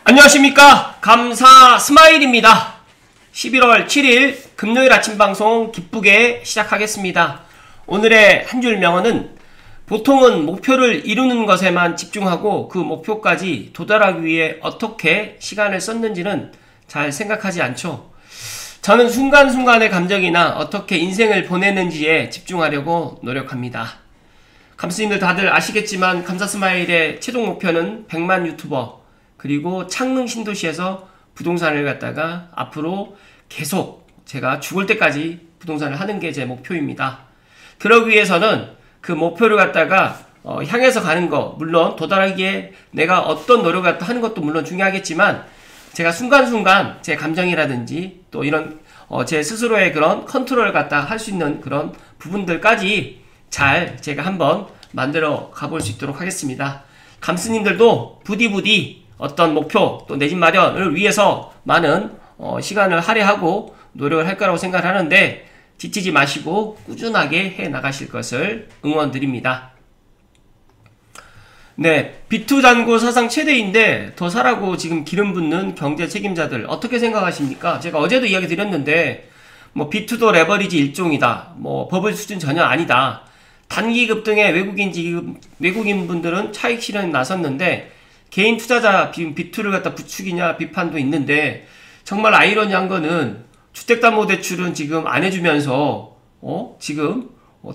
안녕하십니까, 감사 스마일입니다. 11월 7일 금요일 아침 방송 기쁘게 시작하겠습니다. 오늘의 한 줄 명언은 보통은 목표를 이루는 것에만 집중하고 그 목표까지 도달하기 위해 어떻게 시간을 썼는지는 잘 생각하지 않죠. 저는 순간순간의 감정이나 어떻게 인생을 보내는지에 집중하려고 노력합니다. 감스님들 다들 아시겠지만 감사 스마일의 최종 목표는 100만 유튜버 그리고 창릉 신도시에서 부동산을 갖다가 앞으로 계속 제가 죽을 때까지 부동산을 하는 게 제 목표입니다. 그러기 위해서는 그 목표를 갖다가 향해서 가는 거, 물론 도달하기에 내가 어떤 노력을 갖다 하는 것도 물론 중요하겠지만 제가 순간순간 제 감정이라든지 또 이런 제 스스로의 그런 컨트롤을 갖다 할 수 있는 그런 부분들까지 잘 제가 한번 만들어 가볼 수 있도록 하겠습니다. 감스님들도 부디 어떤 목표 또 내 집 마련을 위해서 많은 시간을 할애하고 노력을 할 거라고 생각을 하는데 지치지 마시고 꾸준하게 해 나가실 것을 응원드립니다. 네, 비투잔고 사상 최대인데 더 사라고 지금 기름 붓는 경제 책임자들 어떻게 생각하십니까? 제가 어제도 이야기 드렸는데 뭐 비투도 레버리지 일종이다, 뭐 버블 수준 전혀 아니다, 단기급 등의 외국인분들은 차익 실현에 나섰는데 개인 투자자 비투를 갖다 부추기냐 비판도 있는데, 정말 아이러니한 거는 주택담보대출은 지금 안 해주면서 지금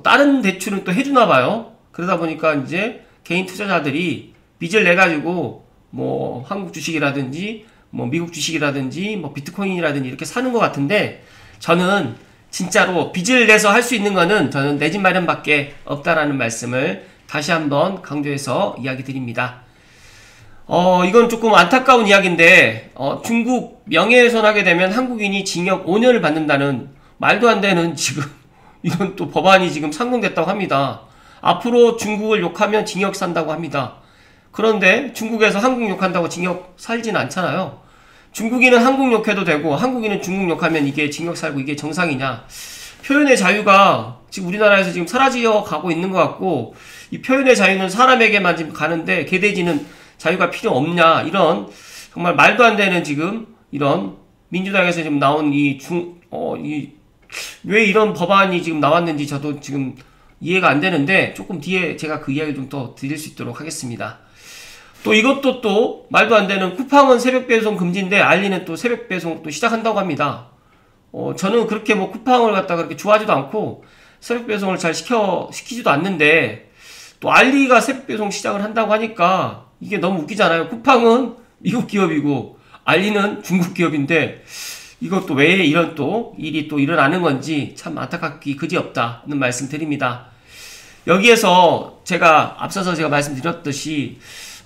다른 대출은 또 해주나봐요. 그러다 보니까 이제 개인 투자자들이 빚을 내가지고 뭐 한국 주식이라든지 뭐 미국 주식이라든지 뭐 비트코인이라든지 이렇게 사는 것 같은데, 저는 진짜로 빚을 내서 할 수 있는 거는 저는 내 집 마련밖에 없다라는 말씀을 다시 한번 강조해서 이야기 드립니다. 이건 조금 안타까운 이야기인데, 중국 명예훼손하게 되면 한국인이 징역 5년을 받는다는 말도 안 되는 지금, 이건 또 법안이 지금 상정됐다고 합니다. 앞으로 중국을 욕하면 징역 산다고 합니다. 그런데 중국에서 한국 욕한다고 징역 살진 않잖아요. 중국인은 한국 욕해도 되고, 한국인은 중국 욕하면 이게 징역 살고 이게 정상이냐. 표현의 자유가 지금 우리나라에서 지금 사라져 가고 있는 것 같고, 이 표현의 자유는 사람에게만 지금 가는데 개돼지는 자유가 필요 없냐, 이런 정말 말도 안 되는 지금 이런 민주당에서 지금 나온 왜 이런 법안이 지금 나왔는지 저도 지금 이해가 안 되는데, 조금 뒤에 제가 그 이야기 좀 더 드릴 수 있도록 하겠습니다. 또 이것도 또 말도 안 되는, 쿠팡은 새벽 배송 금지인데 알리는 또 새벽 배송 또 시작한다고 합니다. 저는 그렇게 뭐 쿠팡을 갖다가 그렇게 좋아하지도 않고 새벽 배송을 잘 시키지도 않는데, 또 알리가 새벽 배송 시작을 한다고 하니까 이게 너무 웃기잖아요. 쿠팡은 미국 기업이고 알리는 중국 기업인데 이것도 왜 이런 또 일이 또 일어나는 건지 참 안타깝기 그지없다는 말씀 드립니다. 여기에서 제가 앞서서 제가 말씀드렸듯이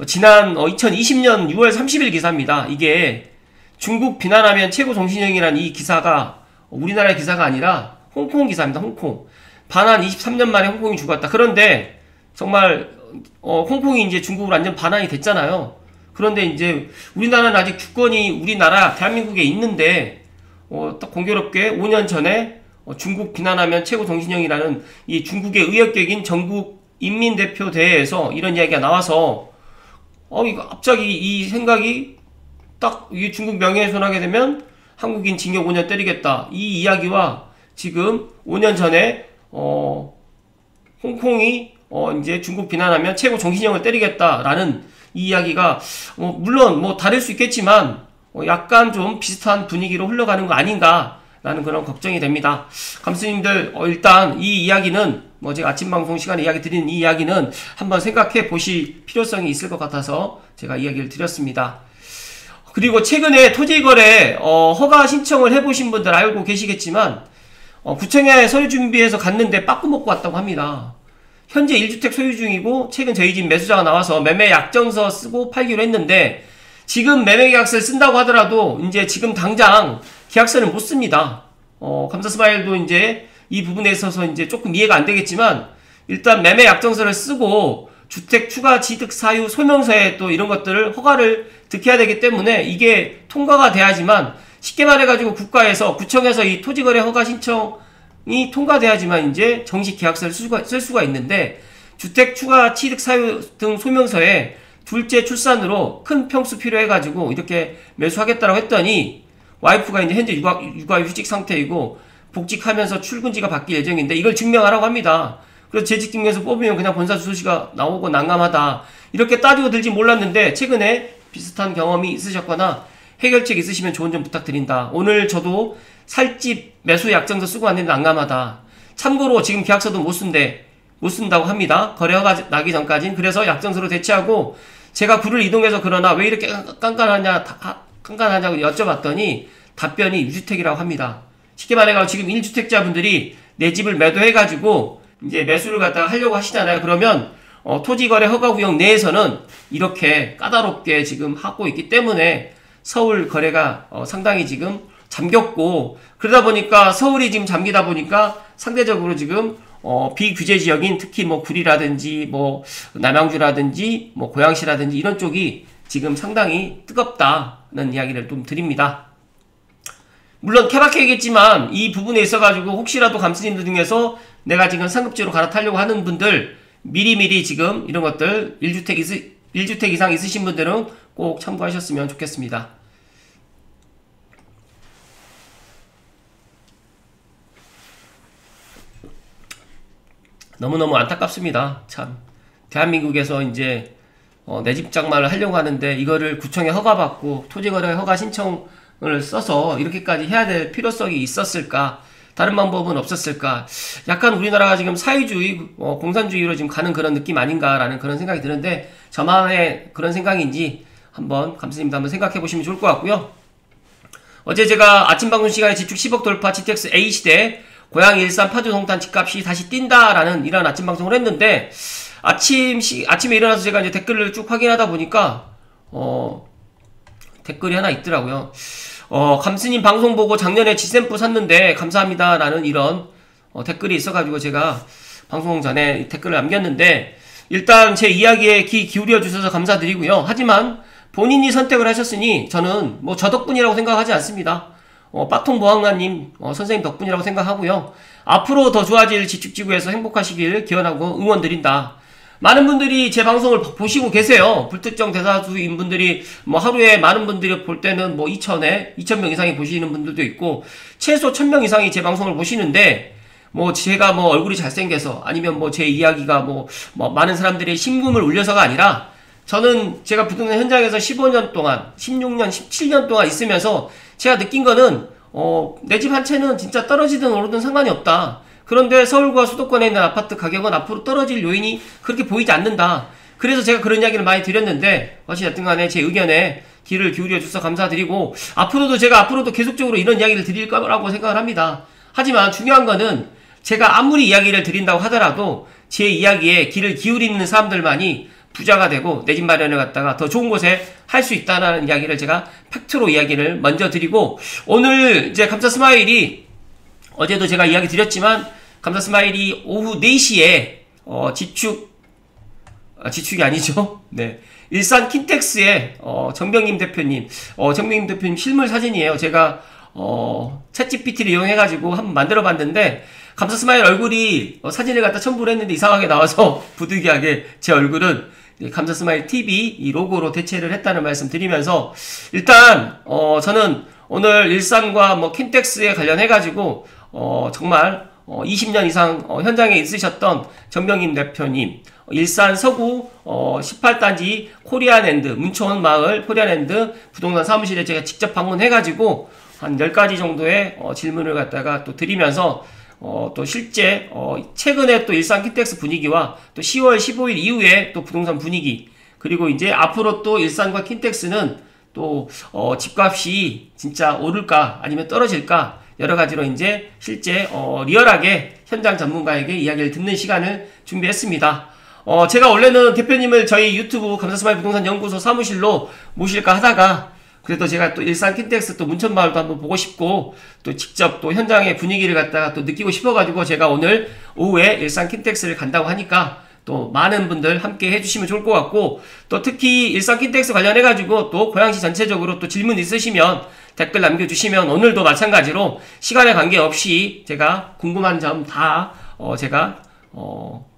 지난 2020년 6월 30일 기사입니다. 이게 중국 비난하면 최고 정신형이라는 이 기사가 우리나라의 기사가 아니라 홍콩 기사입니다. 홍콩. 반환 23년 만에 홍콩이 죽었다. 그런데 정말 홍콩이 이제 중국으로 완전 반환이 됐잖아요. 그런데 이제 우리나라는 아직 주권이 우리나라 대한민국에 있는데 딱 공교롭게 5년 전에 중국 비난하면 최고 정신형이라는 이 중국의 의역격인 전국 인민대표대회에서 이런 이야기가 나와서 이거 갑자기 이 생각이 딱, 이 중국 명예훼손하게 되면 한국인 징역 5년 때리겠다, 이 이야기와 지금 5년 전에 홍콩이 이제 중국 비난하면 최고 정신형을 때리겠다라는 이 이야기가 물론 뭐 다를 수 있겠지만 약간 좀 비슷한 분위기로 흘러가는 거 아닌가라는 그런 걱정이 됩니다. 감스님들 일단 이 이야기는 뭐 제가 아침 방송 시간에 이야기 드리는 이 이야기는 한번 생각해 보실 필요성이 있을 것 같아서 제가 이야기를 드렸습니다. 그리고 최근에 토지거래 허가 신청을 해보신 분들 알고 계시겠지만 구청에 서류 준비해서 갔는데 빠꾸 먹고 왔다고 합니다. 현재 1주택 소유 중이고 최근 저희 집 매수자가 나와서 매매 약정서 쓰고 팔기로 했는데, 지금 매매 계약서를 쓴다고 하더라도 이제 지금 당장 계약서를 못 씁니다. 감사 스마일도 이제 이 부분에 있어서 이제 조금 이해가 안 되겠지만, 일단 매매 약정서를 쓰고 주택 추가 취득 사유 소명서에 또 이런 것들을 허가를 득해야 되기 때문에 이게 통과가 돼야지만, 쉽게 말해가지고 국가에서 구청에서 이 토지거래 허가 신청이 통과돼야지만 이제 정식 계약서를 쓸 수가 있는데, 주택 추가 취득 사유 등 소명서에 둘째 출산으로 큰 평수 필요해가지고 이렇게 매수하겠다라고 했더니 와이프가 이제 현재 육아휴직 상태이고 복직하면서 출근지가 바뀔 예정인데 이걸 증명하라고 합니다. 그래서 재직증명서 뽑으면 그냥 본사 주소지가 나오고 난감하다. 이렇게 따지고 들지 몰랐는데 최근에 비슷한 경험이 있으셨거나 해결책 있으시면 좋은 점 부탁드린다. 오늘 저도 살집 매수 약정서 쓰고 왔는데 난감하다. 참고로 지금 계약서도 못 쓴다고 합니다. 거래가 나기 전까진. 그래서 약정서로 대체하고 제가 구를 이동해서 그러나 왜 이렇게 깐깐하냐고 여쭤봤더니 답변이 유주택이라고 합니다. 쉽게 말해서 지금 1주택자분들이 내 집을 매도해가지고 이제 매수를 갖다가 하려고 하시잖아요. 그러면 토지거래 허가구역 내에서는 이렇게 까다롭게 지금 하고 있기 때문에 서울 거래가 상당히 지금 잠겼고, 그러다 보니까 서울이 지금 잠기다 보니까 상대적으로 지금 비규제 지역인 특히 뭐 구리라든지 뭐 남양주라든지 뭐 고양시라든지 이런 쪽이 지금 상당히 뜨겁다는 이야기를 좀 드립니다. 물론 케바케겠지만 이 부분에 있어가지고 혹시라도 감스님들 중에서 내가 지금 상급지로 갈아타려고 하는 분들 미리미리 지금 이런 것들 1주택 이상 있으신 분들은 꼭 참고하셨으면 좋겠습니다. 너무너무 안타깝습니다. 참 대한민국에서 이제 내 집 장만을 하려고 하는데 이거를 구청에 허가받고 토지거래 허가 신청을 써서 이렇게까지 해야 될 필요성이 있었을까? 다른 방법은 없었을까? 약간 우리나라가 지금 사회주의, 공산주의로 지금 가는 그런 느낌 아닌가라는 그런 생각이 드는데 저만의 그런 생각인지 한번 감스님도 한번 생각해 보시면 좋을 것 같고요. 어제 제가 아침 방송 시간에 지축 10억 돌파 GTX A 시대 고양 일산 파주 동탄 집값이 다시 뛴다라는 이런 아침 방송을 했는데 아침에 일어나서 제가 이제 댓글을 쭉 확인하다 보니까 댓글이 하나 있더라고요. 감스님 방송 보고 작년에 지샘프 샀는데 감사합니다 라는 이런 댓글이 있어가지고 제가 방송 전에 댓글을 남겼는데, 일단 제 이야기에 귀 기울여 주셔서 감사드리고요. 하지만 본인이 선택을 하셨으니 저는 뭐 저 덕분이라고 생각하지 않습니다. 빠통 보안관님 선생님 덕분이라고 생각하고요. 앞으로 더 좋아질 지축지구에서 행복하시길 기원하고 응원드린다. 많은 분들이 제 방송을 보시고 계세요. 불특정 대다수인 분들이 뭐 하루에 많은 분들이 볼 때는 뭐 2,000명 이상이 보시는 분들도 있고 최소 1,000명 이상이 제 방송을 보시는데, 뭐 제가 뭐 얼굴이 잘생겨서 아니면 뭐 제 이야기가 뭐 많은 사람들의 심금을 울려서가 아니라 저는 제가 부동산 현장에서 15년 동안 16년 17년 동안 있으면서 제가 느낀 거는 내 집 한 채는 진짜 떨어지든 오르든 상관이 없다. 그런데 서울과 수도권에 있는 아파트 가격은 앞으로 떨어질 요인이 그렇게 보이지 않는다. 그래서 제가 그런 이야기를 많이 드렸는데 어찌됐든 간에 제 의견에 귀를 기울여 주셔서 감사드리고 제가 앞으로도 계속적으로 이런 이야기를 드릴 거라고 생각을 합니다. 하지만 중요한 거는 제가 아무리 이야기를 드린다고 하더라도 제 이야기에 귀를 기울이는 사람들만이 부자가 되고 내 집 마련을 갖다가 더 좋은 곳에 할 수 있다는 이야기를 제가 팩트로 이야기를 먼저 드리고, 오늘 이제 감사 스마일이 어제도 제가 이야기 드렸지만 감사 스마일이 오후 4시에 지축이 아니죠. 네. 일산 킨텍스의 정병님 대표님 실물 사진이에요. 제가 챗GPT를 이용해가지고 한번 만들어 봤는데 감사 스마일 얼굴이 사진을 갖다 첨부를 했는데 이상하게 나와서 부득이하게 제 얼굴은 감사 스마일 TV 이 로고로 대체를 했다는 말씀 드리면서, 일단 저는 오늘 일산과 뭐 킨텍스에 관련해가지고 정말 20년 이상 현장에 있으셨던 정병임 대표님, 일산 서구 18단지 코리안랜드 문초원 마을 코리안랜드 부동산 사무실에 제가 직접 방문해가지고 한 10가지 정도의 질문을 갖다가 또 드리면서 또 실제 최근에 또 일산 킨텍스 분위기와 또 10월 15일 이후에 또 부동산 분위기, 그리고 이제 앞으로 또 일산과 킨텍스는 또 집값이 진짜 오를까 아니면 떨어질까 여러 가지로 이제 실제 리얼하게 현장 전문가에게 이야기를 듣는 시간을 준비했습니다. 제가 원래는 대표님을 저희 유튜브 감사스마일 부동산 연구소 사무실로 모실까 하다가 그래도 제가 또 일산 킨텍스 또 문천마을도 한번 보고 싶고 또 직접 또 현장의 분위기를 갖다가 또 느끼고 싶어가지고 제가 오늘 오후에 일산 킨텍스를 간다고 하니까 또 많은 분들 함께 해주시면 좋을 것 같고, 또 특히 일산 킨텍스 관련해가지고 또 고양시 전체적으로 또 질문 있으시면 댓글 남겨주시면 오늘도 마찬가지로 시간에 관계없이 제가 궁금한 점 다 제가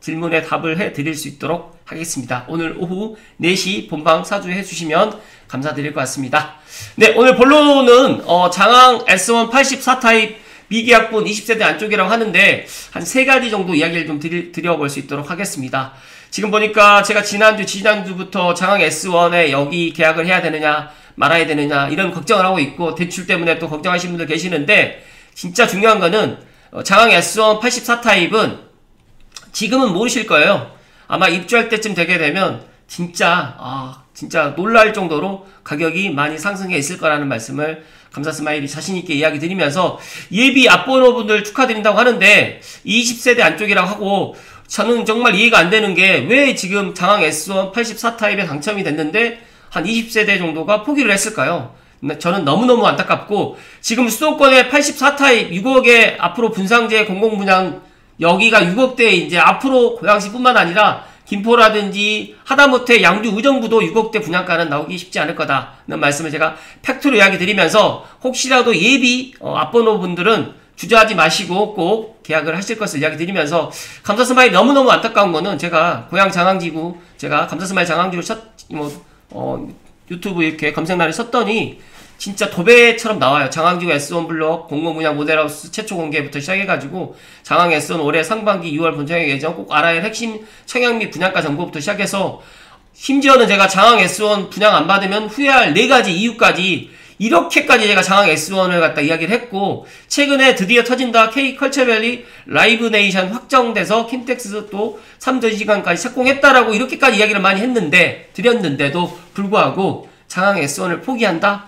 질문에 답을 해드릴 수 있도록 하겠습니다. 오늘 오후 4시 본방 사주해 주시면 감사드릴 것 같습니다. 네, 오늘 본론은 장항 S1 84 타입 미계약분 20세대 안쪽이라고 하는데 한 3가지 정도 이야기를 좀 드려볼 수 있도록 하겠습니다. 지금 보니까 제가 지난주부터 장항 S1에 여기 계약을 해야 되느냐 말아야 되느냐 이런 걱정을 하고 있고, 대출 때문에 또 걱정하시는 분들 계시는데, 진짜 중요한 거는 장항 S1 84 타입은 지금은 모르실 거예요. 아마 입주할 때쯤 되게 되면 진짜 놀랄 정도로 가격이 많이 상승해 있을 거라는 말씀을 감사스마일이 자신있게 이야기 드리면서, 예비 앞번호분들 축하드린다고 하는데 20세대 안쪽이라고 하고, 저는 정말 이해가 안 되는 게 왜 지금 장항 S1 84 타입에 당첨이 됐는데 한 20세대 정도가 포기를 했을까요? 저는 너무너무 안타깝고, 지금 수도권에 84 타입 6억에 앞으로 분상제 공공분양, 여기가 6억대에 이제 앞으로 고양시뿐만 아니라 김포라든지 하다못해 양주 의정부도 6억대 분양가는 나오기 쉽지 않을 거다는 말씀을 제가 팩트로 이야기 드리면서, 혹시라도 예비 앞번호 분들은 주저하지 마시고 꼭 계약을 하실 것을 이야기 드리면서, 감사스마일 너무너무 안타까운 거는, 제가 고양 장항지구, 제가 감사스마일 장항지구 유튜브 이렇게 검색란에 썼더니 진짜 도배처럼 나와요. 장항지구 S1 블록 공공분양 모델하우스 최초 공개부터 시작해가지고, 장항 S1 올해 상반기 6월 본청약 예정, 꼭 알아야 할 핵심 청약 및 분양가 정보부터 시작해서, 심지어는 제가 장항 S1 분양 안 받으면 후회할 4가지 이유까지, 이렇게까지 제가 장항 S1을 갖다 이야기를 했고, 최근에 드디어 터진다 K 컬처밸리 라이브 네이션 확정돼서 킨텍스 또 3전시관까지 착공했다라고 이렇게까지 이야기를 많이 드렸는데도 불구하고 장항 S1을 포기한다?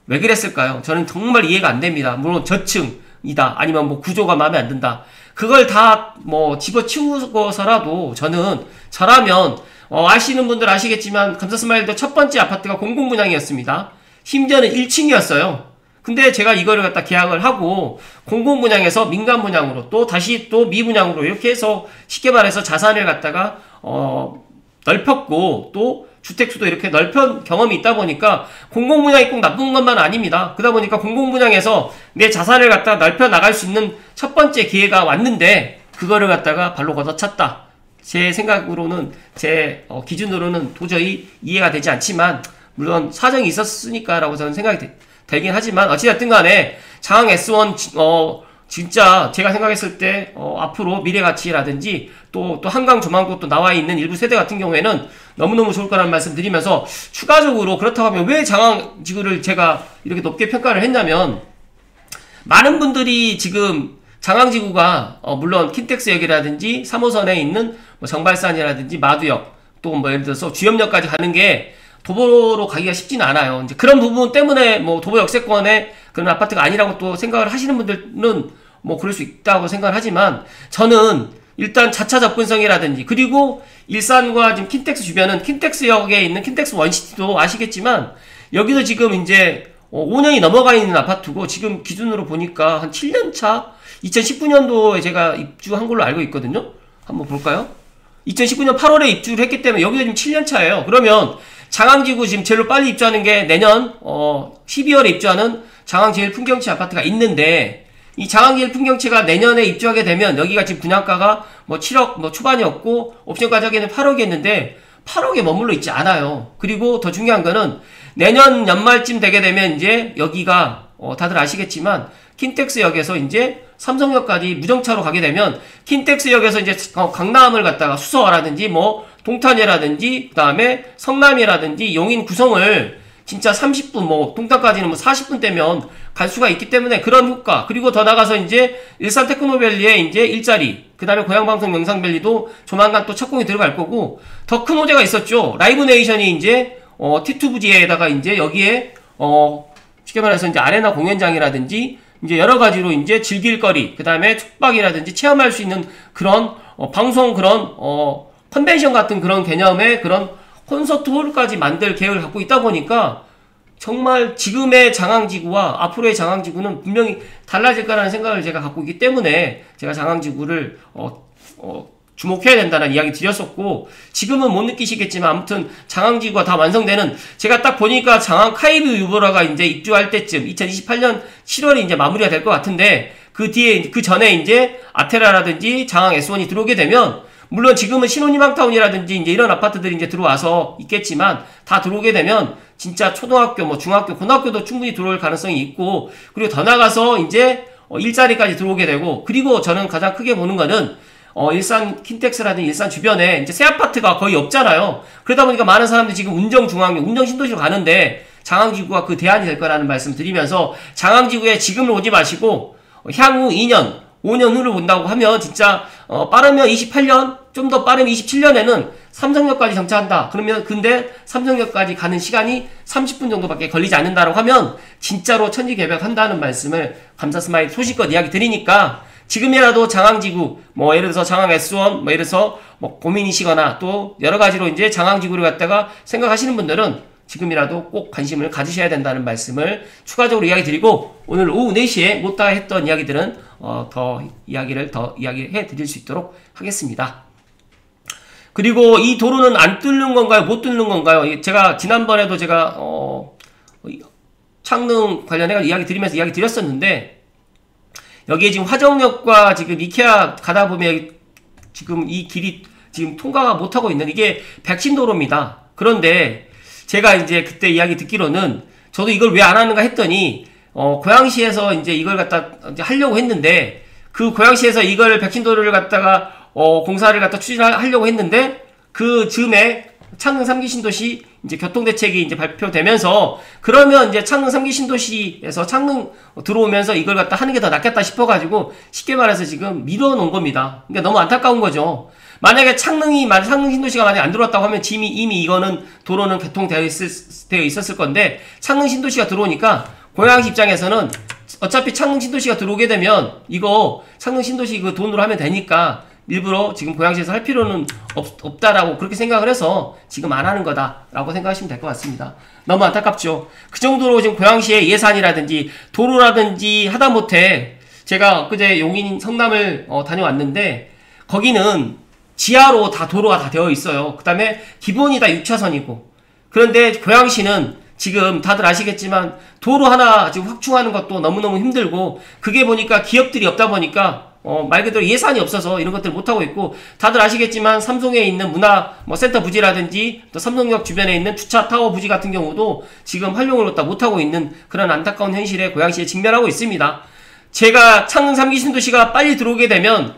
왜 그랬을까요? 저는 정말 이해가 안 됩니다. 물론 저층이다, 아니면 뭐 구조가 마음에 안 든다, 그걸 다 뭐 집어치우고서라도 저라면 아시는 분들 아시겠지만, 감사스마일도 첫 번째 아파트가 공공분양이었습니다. 심지어는 1층이었어요. 근데 제가 이거를 갖다 계약을 하고 공공분양에서 민간분양으로 또 다시 또 미분양으로 이렇게 해서, 쉽게 말해서 자산을 갖다가 넓혔고, 또 주택수도 이렇게 넓힌 경험이 있다 보니까, 공공분양이 꼭 나쁜 것만 아닙니다. 그러다 보니까 공공분양에서 내 자산을 갖다가 넓혀 나갈 수 있는 첫 번째 기회가 왔는데, 그거를 갖다가 발로 걷어찼다. 제 생각으로는, 제 기준으로는 도저히 이해가 되지 않지만, 물론 사정이 있었으니까 라고 저는 생각이 되긴 하지만, 어찌됐든 간에 장항 S1 진짜 제가 생각했을 때 앞으로 미래가치라든지 또 한강 조망도 또 나와있는 일부 세대 같은 경우에는 너무너무 좋을 거라는 말씀 드리면서, 추가적으로 그렇다고 하면 왜 장항지구를 제가 이렇게 높게 평가를 했냐면, 많은 분들이 지금 장항지구가 물론 킨텍스역이라든지 3호선에 있는 뭐 정발산이라든지 마두역, 또 뭐 예를 들어서 주염역까지 가는 게 도보로 가기가 쉽지는 않아요. 이제 그런 부분 때문에 뭐 도보 역세권의 그런 아파트가 아니라고 또 생각을 하시는 분들은 뭐 그럴 수 있다고 생각을 하지만, 저는 일단 자차 접근성이라든지, 그리고 일산과 지금 킨텍스 주변은 킨텍스역에 있는 킨텍스 원시티도 아시겠지만, 여기도 지금 이제 5년이 넘어가 있는 아파트고, 지금 기준으로 보니까 한 7년 차, 2019년도에 제가 입주한 걸로 알고 있거든요. 한번 볼까요? 2019년 8월에 입주를 했기 때문에 여기도 지금 7년 차예요. 그러면 장항지구 지금 제일 빨리 입주하는 게 내년 12월에 입주하는 장항제일 풍경채 아파트가 있는데, 이 장항제일 풍경채가 내년에 입주하게 되면 여기가 지금 분양가가 뭐 7억 뭐 초반이었고 옵션까지 하기에는 8억이었는데 8억에 머물러 있지 않아요. 그리고 더 중요한 거는, 내년 연말쯤 되게 되면 이제 여기가 다들 아시겠지만 킨텍스역에서 이제 삼성역까지 무정차로 가게 되면, 킨텍스역에서 이제 강남을 갖다가 수서라든지 뭐 동탄이라든지 그 다음에 성남이라든지 용인 구성을 진짜 30분 뭐 동탄까지는 뭐 40분 되면 갈 수가 있기 때문에, 그런 효과, 그리고 더 나가서 이제 일산 테크노밸리에 이제 일자리, 그 다음에 고향방송 영상밸리도 조만간 또 착공이 들어갈 거고, 더 큰 호재가 있었죠. 라이브 네이션이 이제 T2 부지에다가 이제 여기에 쉽게 말해서 이제 아레나 공연장이라든지 이제 여러 가지로 이제 즐길 거리, 그 다음에 숙박이라든지 체험할 수 있는 그런 방송, 그런 컨벤션 같은 그런 개념의 그런 콘서트 홀까지 만들 계획을 갖고 있다 보니까, 정말 지금의 장항지구와 앞으로의 장항지구는 분명히 달라질 거라는 생각을 제가 갖고 있기 때문에, 제가 장항지구를 주목해야 된다는 이야기 드렸었고, 지금은 못 느끼시겠지만 아무튼 장항지구가 다 완성되는, 제가 딱 보니까 장항 카이브 유보라가 이제 입주할 때쯤 2028년 7월에 이제 마무리가 될 것 같은데, 그 뒤에 그 전에 이제 아테라라든지 장항 S1이 들어오게 되면 물론 지금은 신혼희망타운이라든지 이제 이런 아파트들이 이제 들어와서 있겠지만 다 들어오게 되면 진짜 초등학교, 뭐 중학교, 고등학교도 충분히 들어올 가능성이 있고 그리고 더 나가서 이제 일자리까지 들어오게 되고 그리고 저는 가장 크게 보는 거는 일산 킨텍스라든지 일산 주변에 이제 새 아파트가 거의 없잖아요. 그러다 보니까 많은 사람들이 지금 운정중앙역, 운정신도시로 가는데 장항지구가 그 대안이 될 거라는 말씀 드리면서 장항지구에 지금을 오지 마시고 향후 2년, 5년 후를 본다고 하면 진짜 빠르면 28년, 좀 더 빠르면 27년에는 삼성역까지 정차한다. 그러면 근데 삼성역까지 가는 시간이 30분 정도밖에 걸리지 않는다라고 하면 진짜로 천지개벽한다는 말씀을 감사스마일 소식껏 이야기 드리니까 지금이라도 장항지구, 뭐 예를 들어서 장항 S1, 뭐 예를 들어서 뭐 고민이시거나 또 여러 가지로 이제 장항지구를 갖다가 생각하시는 분들은 지금이라도 꼭 관심을 가지셔야 된다는 말씀을 추가적으로 이야기 드리고 오늘 오후 4시에 못다 했던 이야기들은 더 이야기해 드릴 수 있도록 하겠습니다. 그리고 이 도로는 안 뚫는 건가요? 못 뚫는 건가요? 제가 지난번에도 제가 창릉 관련해 이야기 드렸었는데 여기에 지금 화정역과 지금 이케아 가다 보면 지금 이 길이 지금 통과가 못하고 있는 이게 백신도로입니다. 그런데 제가 이제 그때 이야기 듣기로는 저도 이걸 왜 안 하는가 했더니 고양시에서 이제 이걸 갖다 이제 하려고 했는데 그 고양시에서 이걸 백신도로를 갖다가 공사를 갖다 추진하려고 했는데 그 즈음에 창릉 3기 신도시 이제 교통대책이 이제 발표되면서 그러면 이제 창릉 3기 신도시에서 창릉 들어오면서 이걸 갖다 하는 게 더 낫겠다 싶어가지고 쉽게 말해서 지금 밀어놓은 겁니다. 그러니까 너무 안타까운 거죠. 만약에 창릉 신도시가 만약에 안 들어왔다고 하면 이미 이거는 도로는 개통되어 있었을 건데 창릉 신도시가 들어오니까 고양시 입장에서는 어차피 창릉 신도시가 들어오게 되면 이거 창릉 신도시 그 돈으로 하면 되니까 일부러 지금 고양시에서 할 필요는 없다라고 그렇게 생각을 해서 지금 안 하는 거다라고 생각하시면 될 것 같습니다. 너무 안타깝죠. 그 정도로 지금 고양시의 예산이라든지 도로라든지 하다못해 제가 그제 용인 성남을 다녀왔는데 거기는 지하로 다 도로가 다 되어 있어요. 그 다음에 기본이 다 6차선이고 그런데 고양시는 지금 다들 아시겠지만 도로 하나 지금 확충하는 것도 너무너무 힘들고 그게 보니까 기업들이 없다 보니까 말 그대로 예산이 없어서 이런 것들 못하고 있고 다들 아시겠지만 삼성에 있는 문화 센터 부지라든지 또 삼성역 주변에 있는 주차 타워 부지 같은 경우도 지금 활용을 갖다 못하고 있는 그런 안타까운 현실에 고양시에 직면하고 있습니다. 제가 창릉 3기 신도시가 빨리 들어오게 되면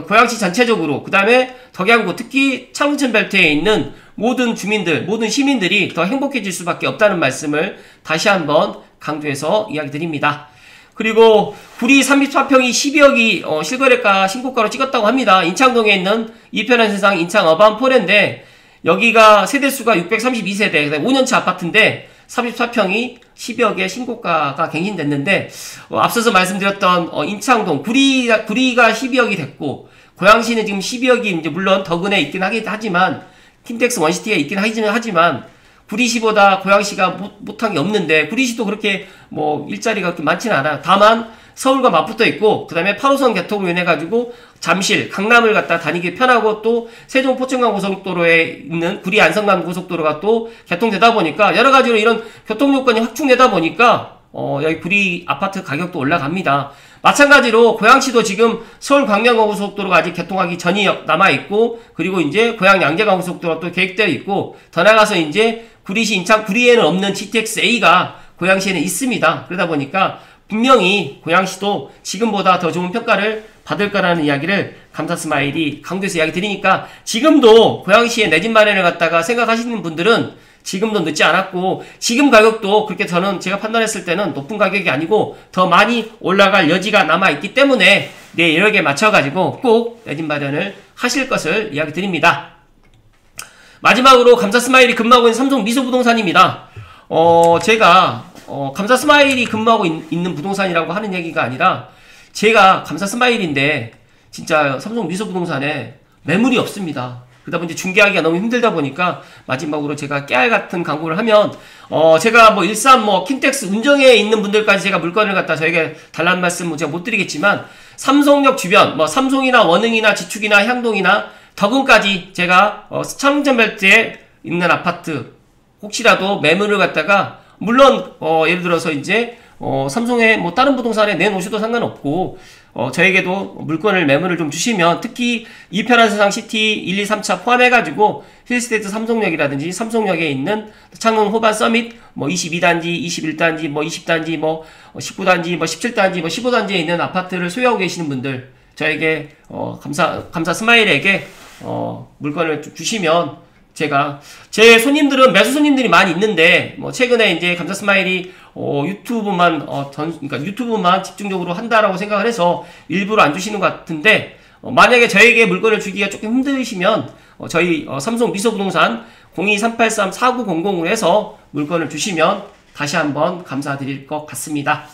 고양시 전체적으로 그 다음에 덕양구 특히 창릉천 벨트에 있는 모든 주민들 모든 시민들이 더 행복해질 수밖에 없다는 말씀을 다시 한번 강조해서 이야기 드립니다. 그리고 구리 34평이 12억이 실거래가 신고가로 찍었다고 합니다. 인창동에 있는 이편한 세상 인창 어반포레인데 여기가 세대수가 632세대 5년차 아파트인데 34평이 12억의 신고가가 갱신됐는데 앞서서 말씀드렸던 인창동 구리가 12억이 됐고 고양시는 지금 12억이 이제 물론 덕은에 있긴 하지만 킨텍스 원시티에 있긴 하지만 구리시보다 고양시가 못한 게 없는데 구리시도 그렇게 뭐 일자리가 그렇게 많지는 않아요. 다만 서울과 맞붙어 있고 그 다음에 8호선 개통으로 인해 가지고 잠실, 강남을 갖다 다니기 편하고 또 세종 포천간 고속도로에 있는 구리 안성간 고속도로가 또 개통되다 보니까 여러 가지로 이런 교통 요건이 확충되다 보니까 여기 구리 아파트 가격도 올라갑니다. 마찬가지로 고양시도 지금 서울 광양간 고속도로가 아직 개통하기 전이 남아있고 그리고 이제 고양 양재간 고속도로가 또 계획되어 있고 더 나가서 이제 구리시 인창 구리에는 없는 GTX-A가 고양시에는 있습니다. 그러다 보니까 분명히 고양시도 지금보다 더 좋은 평가를 받을 거라는 이야기를 감사스마일이 강조해서 이야기 드리니까 지금도 고양시의 내 집 마련을 갖다가 생각하시는 분들은 지금도 늦지 않았고 지금 가격도 그렇게 저는 제가 판단했을 때는 높은 가격이 아니고 더 많이 올라갈 여지가 남아있기 때문에 내 여력에 맞춰가지고 꼭 내 집 마련을 하실 것을 이야기 드립니다. 마지막으로 감사스마일이 근무하고 있는 삼성 미소부동산입니다. 제가 감사스마일이 근무하고 있는 부동산이라고 하는 얘기가 아니라 제가 감사스마일인데 진짜 삼성 미소부동산에 매물이 없습니다. 그러다 보니 중개하기가 너무 힘들다 보니까 마지막으로 제가 깨알 같은 광고를 하면 제가 뭐 일산 킨텍스 운정에 있는 분들까지 제가 물건을 갖다 저에게 달라는 말씀은 제가 못 드리겠지만 삼성역 주변 삼성이나 원흥이나 지축이나 향동이나 덕은까지 제가 창릉천 벨트에 있는 아파트 혹시라도 매물을 갖다가 물론 예를 들어서 이제 삼성에 뭐 다른 부동산에 내놓으셔도 상관없고, 저에게도 물건을 매물을 좀 주시면, 특히 이편한 세상 시티 1, 2, 3차 포함해가지고 힐스테이트 삼성역이라든지 삼성역에 있는 창릉 호반 서밋 뭐 22단지, 21단지, 뭐 20단지, 뭐 19단지, 뭐 17단지, 뭐 15단지에 있는 아파트를 소유하고 계시는 분들, 저에게 감사 스마일에게 물건을 주시면, 제가 제 손님들은 매수 손님들이 많이 있는데, 뭐 최근에 이제 감사 스마일이 유튜브만 그러니까 유튜브만 집중적으로 한다라고 생각을 해서 일부러 안 주시는 것 같은데, 만약에 저에게 물건을 주기가 조금 힘드시면 저희 삼성 미소부동산 02383-4900으로 해서 물건을 주시면 다시 한번 감사드릴 것 같습니다.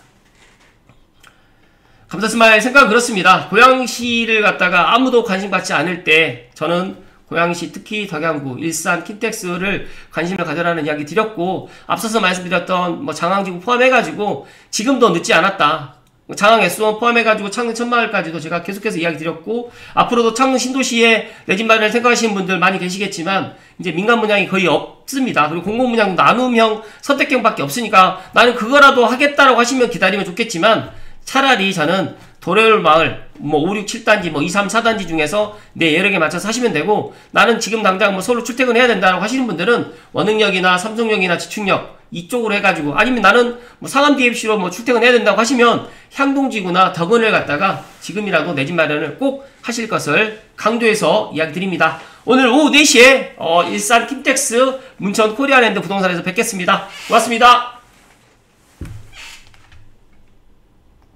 감사 스마일 생각은 그렇습니다. 고양시를 갖다가 아무도 관심 갖지 않을 때 저는 고양시, 특히 덕양구, 일산, 킨텍스를 관심을 가져라는 이야기 드렸고, 앞서서 말씀드렸던 뭐 장항지구 포함해가지고 지금도 늦지 않았다. 장항 S1 포함해가지고 창릉 천마을까지도 제가 계속해서 이야기 드렸고, 앞으로도 창릉 신도시에 내 집 마련을 생각하시는 분들 많이 계시겠지만 이제 민간 분양이 거의 없습니다. 그리고 공공 분양 나눔형, 선택형밖에 없으니까 나는 그거라도 하겠다라고 하시면 기다리면 좋겠지만, 차라리 저는 도레올 마을 뭐 5, 6, 7단지 뭐 2, 3, 4단지 중에서 내 여력에 맞춰서 사시면 되고, 나는 지금 당장 뭐 서울로 출퇴근해야 된다라고 하시는 분들은 원흥역이나 삼성역이나 지축역 이쪽으로 해가지고, 아니면 나는 뭐 상암 DFC로 뭐 출퇴근해야 된다고 하시면 향동지구나 덕원을 갖다가 지금이라도 내 집 마련을 꼭 하실 것을 강조해서 이야기 드립니다. 오늘 오후 4시에 일산 킨텍스 문천 코리아랜드 부동산에서 뵙겠습니다. 고맙습니다.